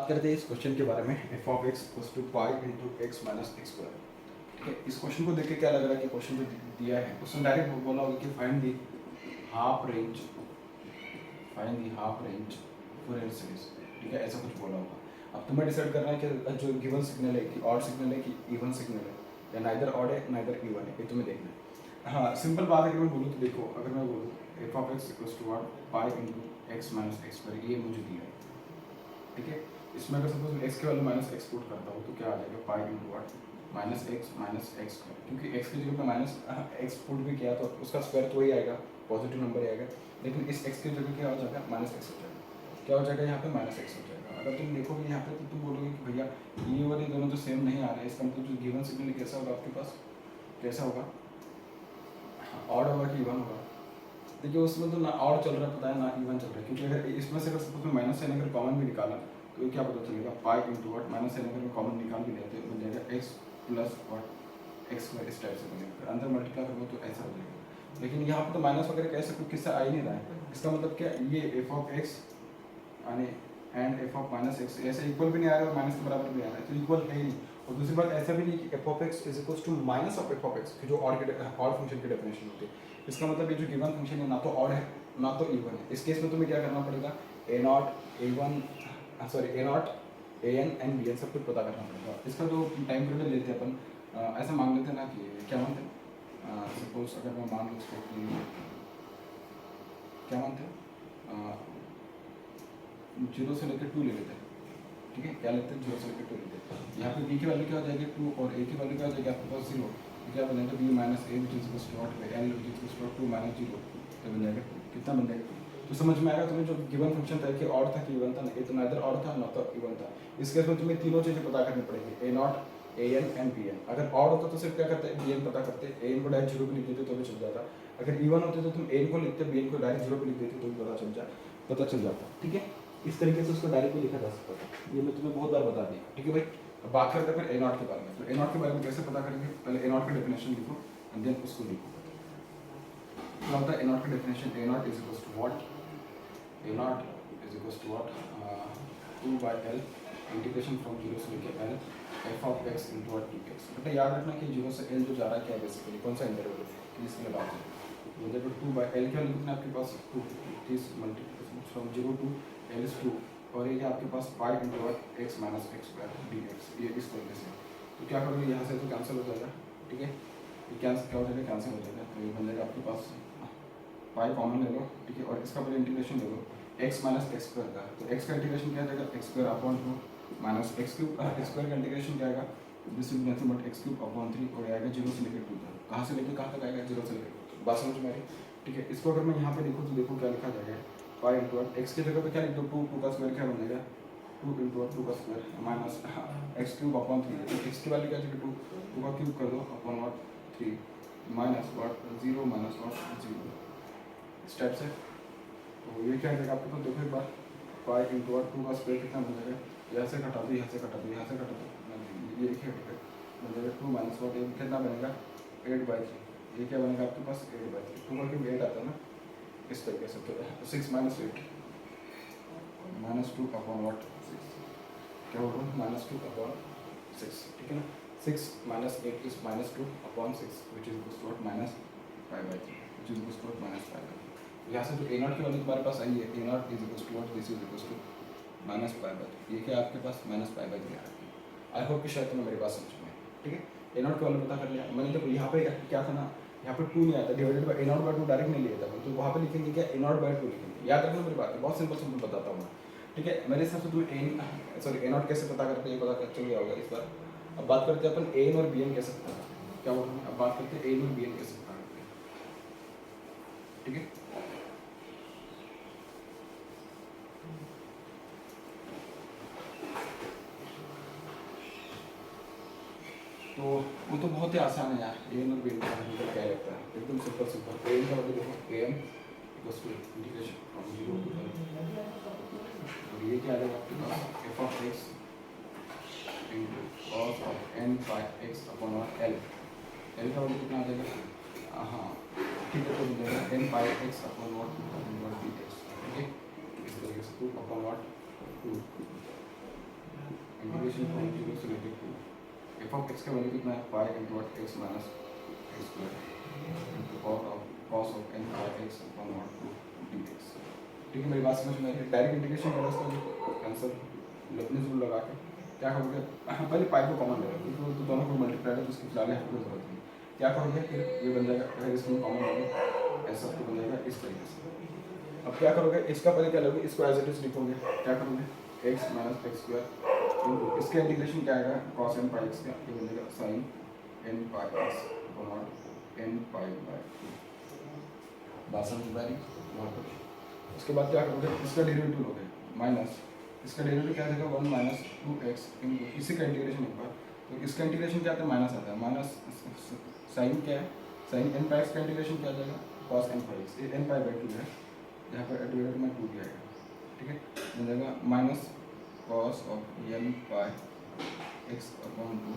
बात करते हैं इस क्वेश्चन के बारे में f of x equals to pi into x minus x square. ठीक है, इस क्वेश्चन को देख के क्या लग रहा है कि क्वेश्चन जो दिया है उसमें डायरेक्ट बोला होगा कि find the half range for L series. ठीक है, ऐसा कुछ बोला होगा। अब तुम्हें डिसाइड करना है कि जो गिवन सिग्नल है कि ऑड सिग्नल है कि इवन सिग्नल है या नाइदर ऑड है नाइदर इवन है, ये तुम्हें देखना है। हाँ, सिंपल बात है। अगर मैं बोलूँ तो देखो, अगर मैं बोलूँ f of x equals to what pi into x minus x square, ये मुझे दिया है। ठीक है, इसमें अगर सपोज एक्स के वैल्यू माइनस एक्स पुट करता हूँ तो क्या आ जाएगा pi into what minus x square, क्योंकि एक्स की जगह पे माइनस एक्स पुट भी किया तो उसका स्क्वायर तो वही आएगा, पॉजिटिव नंबर ही आएगा। लेकिन इस एक्स की जगह क्या हो जाएगा माइनस एक्स हो जाएगा। क्या हो जाएगा यहाँ पे माइनस एक्स हो जाएगा। अगर तुम देखोगे यहाँ पे तो तुम बोलोगे कि भैया ये और ये दोनों तो सेम नहीं आ रहे हैं, इसका मतलब जो गिवन सिग्नल कैसा होगा आपके पास, कैसा होगा, ऑड होगा कि इवन होगा। देखिए उसमें तो ना ऑड चल रहा है पता है ना इवन चल रहा है, क्योंकि अगर इसमें से अगर सपोज में माइनस साइन अगर कॉमन भी निकाला तो क्या पता चलेगा pi into what minus sign अगर कॉमन निकाल भी लेते हैं बन जाएगा x plus what x square, इस टाइप से बनेगा। अंदर मल्टीप्लाई करोगे तो ऐसा हो जाएगा। लेकिन यहाँ पर तो माइनस वगैरह कैसे कुछ किस्सा आ ही नहीं रहा है। इसका मतलब क्या, ये F of x and F of minus x ऐसे इक्वल भी नहीं आ रहा है और माइनस के बराबर भी आ रहा है, तो इक्वल है ही नहीं। और दूसरी बात ऐसा भी नहीं कि f of x is equal to minus of f of x, जो ऑड फंक्शन की डेफिनेशन होती है। इसका मतलब ये जो गिवन फंक्शन है ना तो ऑड है ना तो इवन है। इस केस में तुम्हें क्या करना पड़ेगा, A nought A one sorry A nought A N and B N सब कुछ पता करना पड़ेगा। इसका जो टाइम पीरियड लेते हैं अपन, ऐसा मान लेते हैं ना कि क्या मानते हैं, सपोज अगर मैं मान लूँ इसको कि क्या मानते हैं, 0 से लेकर 2 ले लेते हैं। ठीक है, क्या लेते हैं 0 से लेकर 2 लेते हैं। यहाँ पे b की वैल्यू क्या हो जाएगी 2 और a की वैल्यू क्या हो जाएगी आपके पास 0। तो क्या बनेगा b minus a which is equals to what l which is equals to 2 minus 0, तो बन जाएगा कितना बन जाएगा। तो समझ में आएगा तुम्हें जो गिवन फंक्शन था कि ऑड था कि इवन था, ये तो नाइदर ऑड था ना तो इवन था। इस केस में तुम्हें तीनों चीजें पता करनी पड़ेगी, A nought A N and B N. अगर ऑड होता तो सिर्फ क्या करते हैं बी एन पता करते, ए एन को डायरेक्ट 0 पे लिख देते तो भी चल जाता। अगर इवन होते तो तुम ए एन को लिखते, बी एन को डायरेक्ट 0 पे लिख देते तो भी पता चल जाता। ठीक है, इस तरीके से उसको डायरेक्ट भी लिखा जा सकता था। ये मैं तुम्हें बहुत बार बता दिया। ठीक है भाई, अब बात करते हैं फिर ए नॉट के बारे में। तो ए नॉट के बारे में कैसे पता करेंगे, पहले ए नॉट का डेफिनेशन लिखो एंड देन उसको लिखो। क्या होता है ए नॉट का definition, A nought is equals to what, A nought is equals to what 2 by L integration from 0 से लेकर L F of X into what D X. बेटा याद रखना कि 0 से एल जो जा रहा है क्या बेसिकली कौन सा इंटरवल है, इसके लिए बात है। तो 2 बाय एल क्या लिखना है आपके पास 2, this multiplication from 0 to L is 2 और ये आपके पास pi into what X minus x square D X, ये इस तरीके से। तो क्या करोगे यहाँ से तो कैंसिल हो जाएगा। ठीक है, ये कैंसिल क्या हो जाएगा, कैंसिल हो जाएगा। तो ये बन जाएगा आपके पास पाई कॉमन ले लो। ठीक है, और इसका पहले इंटीग्रेशन ले लो एक्स माइनस एक्स स्क्वायर का। तो एक्स का इंटीग्रेशन क्या जाएगा x square upon 2 minus x cube, x square का इंटीग्रेशन क्या आएगा this is nothing but x cube upon 3 और आएगा 0 से लेकर 2 तक। कहाँ से लेकर कहाँ तक आएगा 0 से लेकर 2 तक। बात समझ में आ रही। ठीक है, इसको अगर मैं यहाँ पे लिखूँ तो देखो क्या लिखा जाएगा पाई इंटू एक्स की जगह पे क्या लिख दो 2 का स्क्वायर क्या बनेगा 2 इंटू 2 का square minus x cube upon 3। तो एक्स की वैल्यू क्या चाहिए 2 का क्यूब कर दो upon what 3 minus what 0 minus what 0, इस टाइप से। तो ये क्या हो जाएगा आपके पास, देखो एक बार पाई इंटू 2 का स्क्वायर कितना बन जाएगा, यहाँ से घटा दो यहाँ से घटा दो यहाँ से घटा दो, ये एक बन जाएगा 2 माइनस व्हाट कितना बनेगा 8/3। ये क्या बनेगा आपके पास 8/3, 2 का क्यूब 8 आता है ना, इस तरीके से। तो 6 माइनस 8 माइनस 2 अपॉन व्हाट 6, क्या होगा माइनस 2 अपॉन 6। ठीक है ना, 6 minus 8 is minus 2 upon 6 which is equals to what minus 5/3 which is equals to what minus 5/3। यहाँ से जो ए नॉट की वैल्यू तुम्हारे पास आई है A nought is equals to what this is equals to minus 5/3। ये क्या आपके पास माइनस 5/3 आ रहा है। आई होप कि शायद तुम्हें मेरी बात समझ में। ठीक है, ए नॉट की वैल्यू पता कर लिया मैंने। देखो यहाँ पे क्या था ना, यहाँ पर 2 नहीं आता, divided by A nought by 2 direct नहीं लिया था, तो वहाँ पे लिखेंगे क्या ए नॉट बाय 2 लिखेंगे। याद रखना मेरी बात है, बहुत सिंपल बताता हूँ मैं। ठीक है, मेरे हिसाब से तुम्हें ए नॉट कैसे पता करते हैं ये पता चल गया होगा इस बार। अब बात करते हैं अपन ए एन और बी एन कैसे पता करते हैं, क्या बोल रहे हैं, अब बात करते हैं ए एन और बी एन कैसे पता करते हैं। ठीक है, तो वो तो बहुत ही आसान है यार, ए एन और बी एन का मतलब क्या लगता है, एकदम सिंपल। ए एन का मतलब देखो A N equals to integration from 0 to L और ये क्या आ जाएगा आपके पास F of X into cos of N by X upon L. L का वैल्यू कितना आ जाएगा, हाँ ठीक है, तो मिल जाएगा N by X upon what D X. ठीक है, इस तरीके से 2 अपॉन व्हाट 2 इंटीग्रेशन फ्रॉम 0 से लेकर 2 एफ ऑफ एक्स का वैल्यू कितना है pi into what X minus x square into cos of N pi X upon what 2 dx। ठीक है, मेरी बात समझ में आई है। डायरेक्ट इंटीग्रेशन करो इसका आंसर लेबनिज़ रूल लगा के क्या करोगे, पहले पाई को कॉमन ले लो क्योंकि तो दोनों को मल्टीप्लाई है तो उसकी फिलहाल यहाँ कोई जरूरत नहीं। क्या करोगे फिर ये बन जाएगा, अगर इसमें कॉमन लोगे ऐसा तो बन जाएगा इस तरीके से। अब क्या करोगे, इसका पहले क्या लोगे, इसको एज इट इज लिखोगे। क्या करोगे, एक्स माइनस एक्स स्क्वायर इसका इंटीग्रेशन क्या आएगा कॉस एन पाई एक्स का, ये बन जाएगा sine N pi X nought N pi by 2। बात समझ में आ रही बहुत कुछ। उसके बाद क्या करोगे, इसका डेरिवेटिव लोगे माइनस, इसका डेरिवेटिव क्या देगा 1 माइनस 2x इनटू इसी का इंटीग्रेशन एक बार, तो इसका इंटीग्रेशन क्या आता है माइनस आता है, माइनस साइन क्या है साइन एन पाई एक्स का इंटीग्रेशन क्या आ जाएगा कॉस एन पाई एक्स, ये एन पाई बाई 2 है, यहाँ पर डिवाइडेड में 2 दिया आएगा। ठीक है, मिल जाएगा minus cos of N pi X upon 2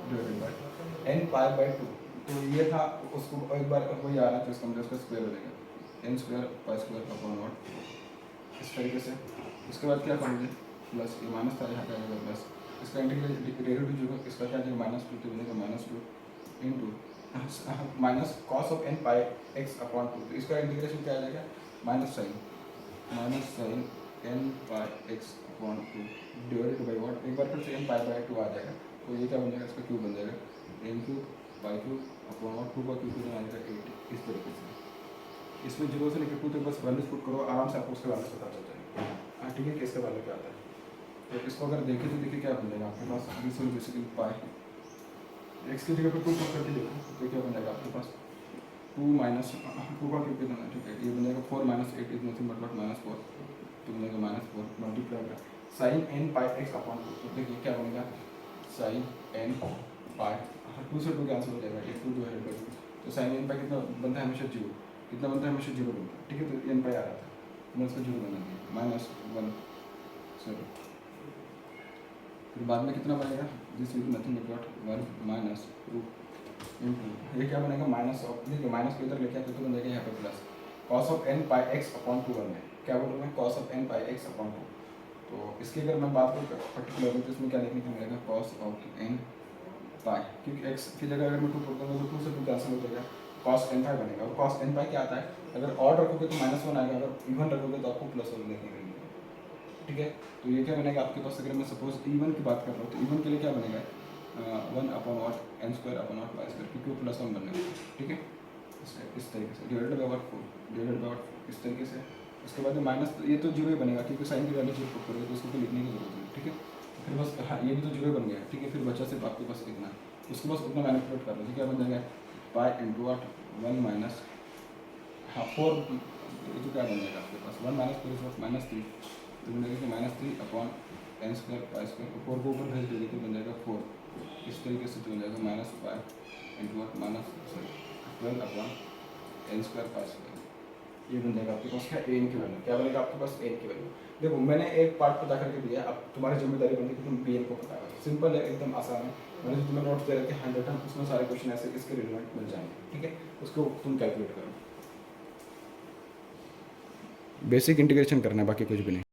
divided by N pi by 2। तो ये था, उसको एक बार वही आ रहा था, इसका मतलब इसका स्क्वायर हो जाएगा N square pi square upon nought इस तरीके से। उसके बाद क्या करेंगे, प्लस ये माइनस था यहाँ पे आएगा प्लस, इसका इंटीग्रेशन डेरिवेटिव जो है इसका क्या जाएगा माइनस 2, तो बनेगा minus 2 into minus cos of N pi X upon 2, तो इसका इंटीग्रेशन क्या आ जाएगा minus sine N pi X upon 2 divided by what, एक बार फिर से एन पाई बाई 2 आ जाएगा, तो ये क्या बन जाएगा इसका क्यूब बन जाएगा N cube by cube upon what 2 का क्यूब आ जाएगा 8 इस तरीके से। इसमें 0 से लेकर 2 तक बस वैल्यूज पुट करो, आराम से आपको उसके वैल्यूज पता चल जाएगा। हाँ ठीक है, कि इसका वैल्यू क्या आता है, तो इसको अगर देखें तो देखिए क्या बन जाएगा आपके पास, this will basically pi X की जगह पर 2 पुट करके देखो तो क्या बन जाएगा आपके पास 2 माइनस 2 का क्यूब कितना है, ठीक है ये बन जाएगा 4 minus 8 is nothing but minus 4, तो बनेगा minus 4 multiply sign N pi X upon 2, तो देखिए क्या बनेगा साइन एन पाई 2 से 2 कैंसिल हो जाएगा, एक 2 जो है तो साइन एन पाई कितना बनता है हमेशा 0, कितना बनता है हमेशा 0 बनता है। ठीक है, तो एन पाई आ रहा था मैं उसको 0 बना दिया माइनस 1 सॉरी, फिर बाद में कितना बनेगा this will nothing but 1 minus 2 into ये क्या बनेगा माइनस ऑफ, देखिए माइनस को इधर लेके आते तो बन जाएगा यहाँ पे plus cos of N pi X upon 2 बन गया, क्या बोल रहा हूँ cos of N pi X upon 2। तो इसकी अगर मैं बात करूँ पर्टिकुलरली तो इसमें क्या लिखने को मिलेगा कॉस ऑफ एन पाई, क्योंकि एक्स की जगह अगर मैं 2 पुट करूँगा तो 2 से 2 कैंसिल हो जाएगा, कॉस एन पाई बनेगा, और कॉस एन पाई क्या आता है अगर ऑड रखोगे तो माइनस 1 आएगा, अगर इवन रखोगे तो आपको प्लस 1 देखने को मिलेगा। ठीक है, तो ये क्या बनेगा आपके पास, अगर मैं सपोज इवन की बात कर रहा हूँ तो इवन के लिए क्या बनेगा 1 upon what N square upon what Y square, क्योंकि वो प्लस 1 बनेगा। ठीक है, इस तरीके से divided by what 4 divided by what इस तरीके से। उसके बाद माइनस ये तो 0 ही बनेगा क्योंकि साइन की वैल्यू 0 पुट करोगे तो उसको तो लिखने की जरूरत नहीं। ठीक है, फिर बस हाँ ये भी तो 0 बन गया। ठीक है, फिर बचा सिर्फ आपके पास इतना, उसको बस उतना मैनिपुलेट कर लो तो क्या बन जाएगा पाई इंटू वॉट 1 माइनस 4, ये तो क्या बन जाएगा आपके पास 1 माइनस 4 इज माइनस 3, तो बन जाएगा minus 3 upon N square pi square, 4 को ऊपर भेज देंगे तो बन जाएगा 4 इस तरीके से, तो बन जाएगा minus pi into what minus 12 upon N square pi square, ये बन जाएगा आपके पास क्या एन की वैल्यू, क्या बनेगा आपके पास एन की वैल्यू। देखो मैंने एक पार्ट पता करके दिया, अब तुम्हारी जिम्मेदारी बनती है कि तुम पी एन को पता करो, सिंपल है एकदम आसान है, मैंने जो तुम्हें नोट्स दे रखे हैं 100 उसमें सारे क्वेश्चन ऐसे इसके रिलेवेंट मिल जाएंगे। ठीक है, उसको तुम कैलकुलेट करो, बेसिक इंटीग्रेशन करना है बाकी कुछ भी नहीं।